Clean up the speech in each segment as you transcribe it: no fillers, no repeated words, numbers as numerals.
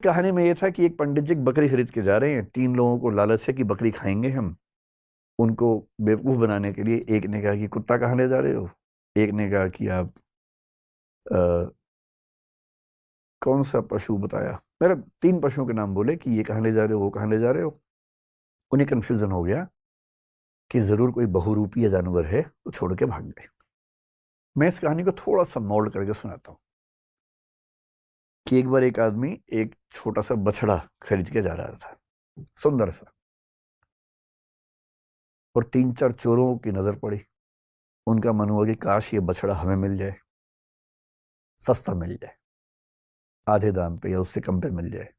कहानी में ये था कि एक पंडित जी बकरी खरीद के जा रहे हैं। 3 लोगों को लालच है कि बकरी खाएंगे हम। उनको बेवकूफ बनाने के लिए एक ने कहा कि कुत्ता कहाँ ले जा रहे हो, एक ने कहा कि आप अ, कौन सा पशु बताया, मेरे 3 पशुओं के नाम बोले कि ये कहाँ ले जा रहे हो, वो कहाँ ले जा रहे हो। उन्हें कंफ्यूजन हो गया कि जरूर कोई बहुरूपी जानवर है, तो छोड़ के भाग गए। मैं इस कहानी को थोड़ा सा मोल्ड करके सुनाता हूँ कि एक बार एक आदमी एक छोटा सा बछड़ा खरीद के जा रहा था, सुंदर सा, और 3-4 चोरों की नजर पड़ी। उनका मन हुआ कि काश ये बछड़ा हमें मिल जाए, सस्ता मिल जाए, आधे दाम पे या उससे कम पे मिल जाए,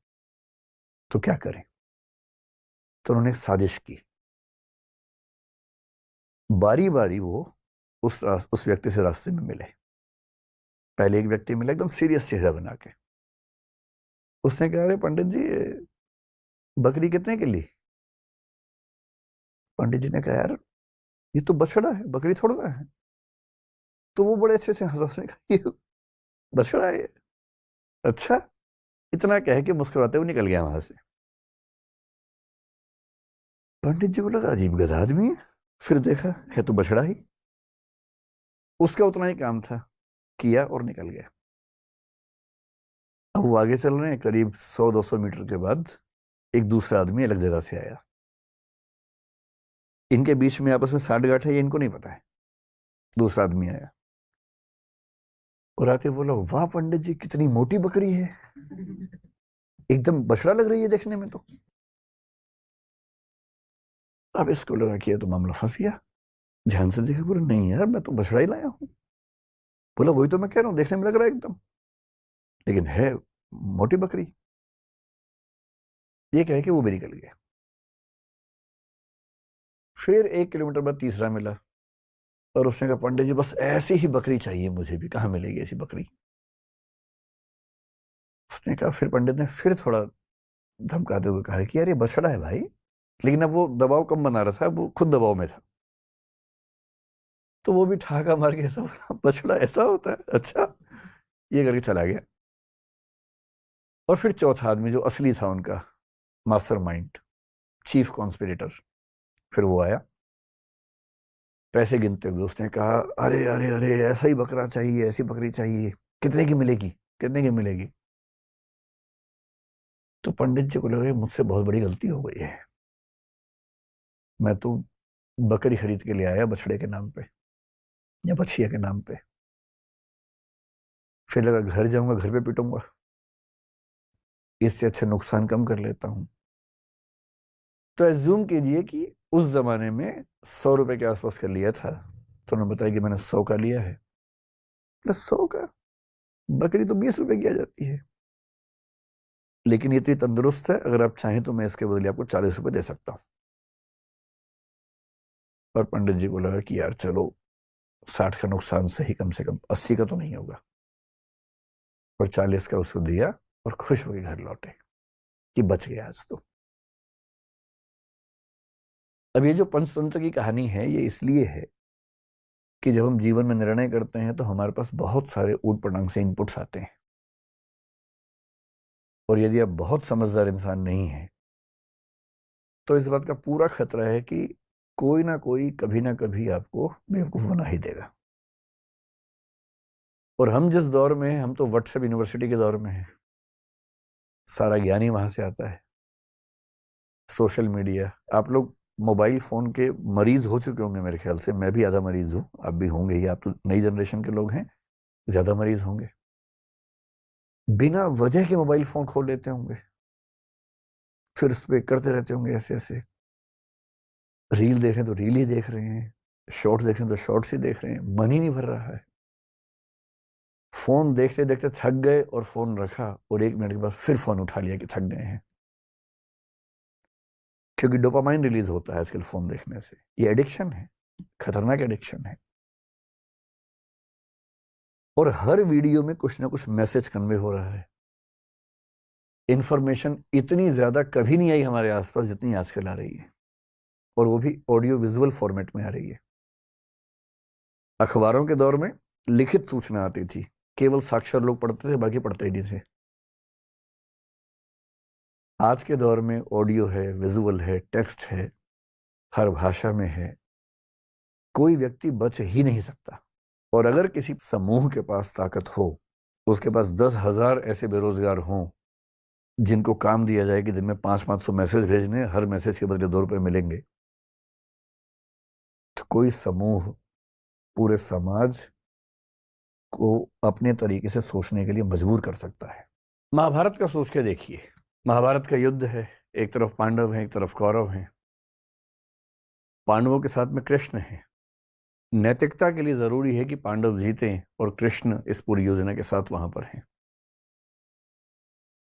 तो क्या करें। तो उन्होंने एक साजिश की। बारी बारी वो उस व्यक्ति से रास्ते में मिले। पहले एक व्यक्ति मिला एकदम सीरियस चेहरा बना के। उसने कहा, अरे पंडित जी, ये बकरी कितने की ली। पंडित जी ने कहा, यार ये तो बछड़ा है, बकरी थोड़ा ना है। तो वो बड़े अच्छे से हंसा, उसने कहा, ये बछड़ा है। अच्छा, इतना कह के मुस्कुराते हुए निकल गया वहां से। पंडित जी को लगा अजीब गधा आदमी है। फिर देखा है तो बछड़ा ही। उसका उतना ही काम था, किया और निकल गया। अब वो आगे चल रहे हैं, करीब 100-200 मीटर के बाद एक दूसरा आदमी अलग जगह से आया। इनके बीच में आपस में साठ गांठ है, ये इनको नहीं पता है। दूसरा आदमी आया और आते बोला, वाह पंडित जी, कितनी मोटी बकरी है, एकदम बछड़ा लग रही है देखने में तो। अब इसको लगा कि ये तो मामला फंस गया। ध्यान से देखा, बोला, नहीं यार, मैं तो बछड़ा ही लाया हूं। बोला, वही तो मैं कह रहा हूँ, देखने में लग रहा है एकदम, लेकिन है मोटी बकरी। ये कह के वो भी निकल गया। फिर 1 किलोमीटर बाद तीसरा मिला और उसने कहा, पंडित जी बस ऐसी ही बकरी चाहिए मुझे भी, कहाँ मिलेगी ऐसी बकरी। उसने कहा, फिर पंडित ने फिर थोड़ा धमकाते हुए कहा कि यार ये बछड़ा है भाई। लेकिन अब वो दबाव कम बना रहा था, वो खुद दबाव में था। तो वो भी ठहाका मार के ऐसा बोला, बछड़ा ऐसा होता है, अच्छा, ये करके चला गया। और फिर चौथा आदमी जो असली था उनका मास्टरमाइंड, चीफ कॉन्स्पिरेटर, फिर वो आया पैसे गिनते हुए। उसने कहा, अरे अरे अरे, ऐसा ही बकरा चाहिए, ऐसी बकरी चाहिए, कितने की मिलेगी, कितने की मिलेगी। तो पंडित जी को लगा मुझसे बहुत बड़ी गलती हो गई है। मैं तो बकरी खरीद के ले आया बछड़े के नाम पे या बछिया के नाम पे। फिर लगा घर जाऊंगा, घर पे पीटूंगा, इससे अच्छा नुकसान कम कर लेता हूं। तो एज्यूम कीजिए कि उस जमाने में 100 रुपए के आसपास का लिया था। तो उन्होंने बताया कि मैंने 100 का लिया है। प्लस 100 का, बकरी तो 20 रुपए की आ जाती है। लेकिन ये तो तंदुरुस्त है, अगर आप चाहें तो मैं इसके बदले आपको 40 रुपए दे सकता हूँ। और पंडित जी को लगा कि यार चलो, 60 का नुकसान सही, कम से कम 80 का तो नहीं होगा। और 40 का उसको दिया और खुश होकर घर लौटे कि बच गया आज तो। अब ये जो पंचतंत्र की कहानी है, ये इसलिए है कि जब हम जीवन में निर्णय करते हैं तो हमारे पास बहुत सारे ऊट पटांग से इनपुट्स आते हैं। और यदि आप बहुत समझदार इंसान नहीं हैं तो इस बात का पूरा खतरा है कि कोई ना कोई कभी ना कभी आपको बेवकूफ बना ही देगा। और हम जिस दौर में हैं, हम तो व्हाट्सएप यूनिवर्सिटी के दौर में हैं। सारा ज्ञान ही वहां से आता है। सोशल मीडिया, आप लोग मोबाइल फोन के मरीज हो चुके होंगे मेरे ख्याल से। मैं भी आधा मरीज हूँ, आप भी होंगे ही, आप तो नई जनरेशन के लोग हैं, ज्यादा मरीज होंगे। बिना वजह के मोबाइल फोन खोल लेते होंगे, फिर उस पर करते रहते होंगे ऐसे ऐसे। रील देख रहे हैं तो रील ही देख रहे हैं, शॉर्ट्स देख रहे हैं तो शॉर्ट्स ही देख रहे हैं, मन ही नहीं भर रहा है। फोन देखते देखते थक गए और फोन रखा, और 1 मिनट के बाद फिर फोन उठा लिया कि थक गए हैं। क्योंकि डोपामाइन रिलीज होता है आजकल फोन देखने से। ये एडिक्शन है, खतरनाक एडिक्शन है। और हर वीडियो में कुछ ना कुछ मैसेज कन्वे हो रहा है। इंफॉर्मेशन इतनी ज्यादा कभी नहीं आई हमारे आसपास जितनी आजकल आ रही है, और वो भी ऑडियो विजुअल फॉर्मेट में आ रही है। अखबारों के दौर में लिखित सूचना आती थी, केवल साक्षर लोग पढ़ते थे, बाकी पढ़ते ही नहीं थे। आज के दौर में ऑडियो है, विजुअल है, टेक्स्ट है, हर भाषा में है, कोई व्यक्ति बच ही नहीं सकता। और अगर किसी समूह के पास ताकत हो, उसके पास 10,000 ऐसे बेरोजगार हों जिनको काम दिया जाए कि दिन में 500-500 मैसेज भेजने, हर मैसेज के बदले 2 रुपए मिलेंगे, तो कोई समूह पूरे समाज को अपने तरीके से सोचने के लिए मजबूर कर सकता है। महाभारत का सोच के देखिए, महाभारत का युद्ध है, एक तरफ पांडव हैं, एक तरफ कौरव हैं। पांडवों के साथ में कृष्ण है। नैतिकता के लिए जरूरी है कि पांडव जीतें और कृष्ण इस पूरी योजना के साथ वहां पर हैं।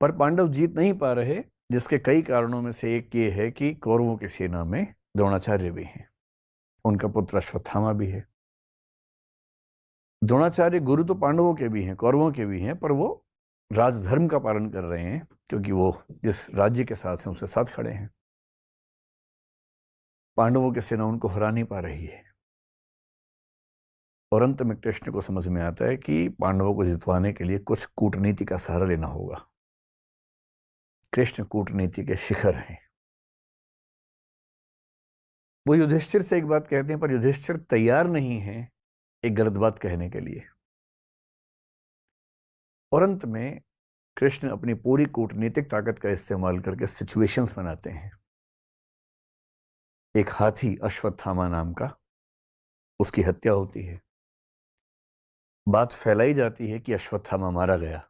पर पांडव जीत नहीं पा रहे, जिसके कई कारणों में से एक ये है कि कौरवों की सेना में द्रोणाचार्य भी हैं, उनका पुत्र अश्वत्थामा भी है। द्रोणाचार्य गुरु तो पांडवों के भी हैं, कौरवों के भी हैं, पर वो राजधर्म का पालन कर रहे हैं क्योंकि वो जिस राज्य के साथ हैं उसके साथ खड़े हैं। पांडवों की सेना उनको हरा नहीं पा रही है और अंत में कृष्ण को समझ में आता है कि पांडवों को जितवाने के लिए कुछ कूटनीति का सहारा लेना होगा। कृष्ण कूटनीति के शिखर हैं। वो युधिष्ठिर से एक बात कहते हैं, पर युधिष्ठिर तैयार नहीं है एक गलत बात कहने के लिए। और अंत में कृष्ण अपनी पूरी कूटनीतिक ताकत का इस्तेमाल करके सिचुएशंस बनाते हैं। एक हाथी अश्वत्थामा नाम का, उसकी हत्या होती है। बात फैलाई जाती है कि अश्वत्थामा मारा गया।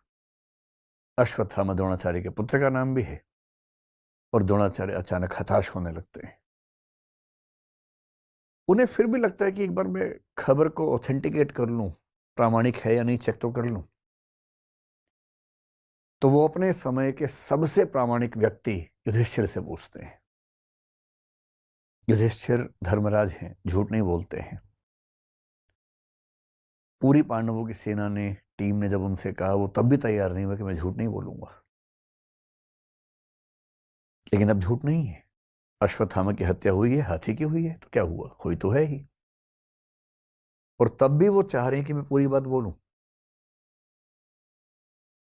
अश्वत्थामा द्रोणाचार्य के पुत्र का नाम भी है और द्रोणाचार्य अचानक हताश होने लगते हैं। उन्हें फिर भी लगता है कि एक बार मैं खबर को ऑथेंटिकेट कर लूं, प्रामाणिक है या नहीं चेक तो कर लूं। तो वो अपने समय के सबसे प्रामाणिक व्यक्ति युधिष्ठिर से पूछते हैं। युधिष्ठिर धर्मराज हैं, झूठ नहीं बोलते हैं। पूरी पांडवों की सेना ने, टीम ने जब उनसे कहा, वो तब भी तैयार नहीं हुआ कि मैं झूठ नहीं बोलूंगा। लेकिन अब झूठ नहीं है। अश्वत्थामा की हत्या हुई है, हाथी की हुई है, तो क्या हुआ, हुई तो है ही। और तब भी वो चाह रहे हैं कि मैं पूरी बात बोलूं।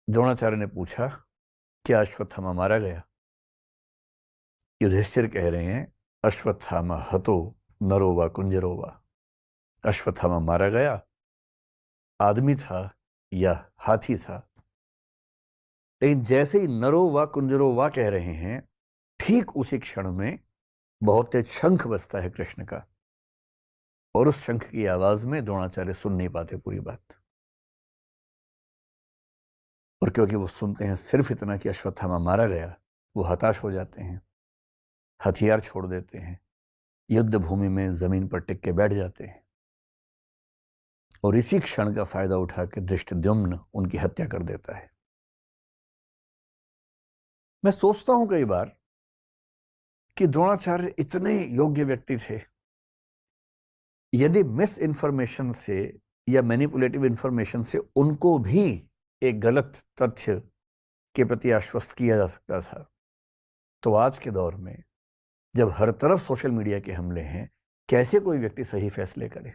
द्रोणाचार्य ने पूछा, क्या अश्वत्थामा मारा गया? युधिष्ठिर कह रहे हैं, अश्वत्थामा हतो नरो वा कुंजरो वा। अश्वत्थामा मारा गया, आदमी था या हाथी था। लेकिन जैसे ही नरो वा कुंजरो वा कह रहे हैं, ठीक उसी क्षण में बहुत तेज शंख बजता है कृष्ण का, और उस शंख की आवाज में द्रोणाचार्य सुन नहीं पाते पूरी बात। और क्योंकि वो सुनते हैं सिर्फ इतना कि अश्वत्थामा मारा गया, वो हताश हो जाते हैं, हथियार छोड़ देते हैं, युद्ध भूमि में जमीन पर टिक के बैठ जाते हैं। और इसी क्षण का फायदा उठा के धृष्टद्युम्न उनकी हत्या कर देता है। मैं सोचता हूं कई बार कि द्रोणाचार्य इतने योग्य व्यक्ति थे, यदि मिस इंफॉर्मेशन से या मैनिपुलेटिव इंफॉर्मेशन से उनको भी एक गलत तथ्य के प्रति आश्वस्त किया जा सकता था, तो आज के दौर में जब हर तरफ सोशल मीडिया के हमले हैं, कैसे कोई व्यक्ति सही फैसले करे?